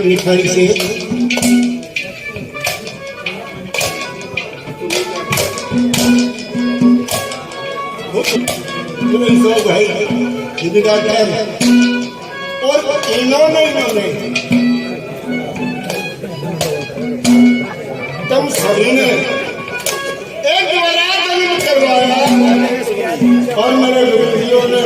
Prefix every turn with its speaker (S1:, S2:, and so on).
S1: मिठाई से भाई और इन्होंने तुम सभी ने एक बारात करवाया और मेरे विरोधियों ने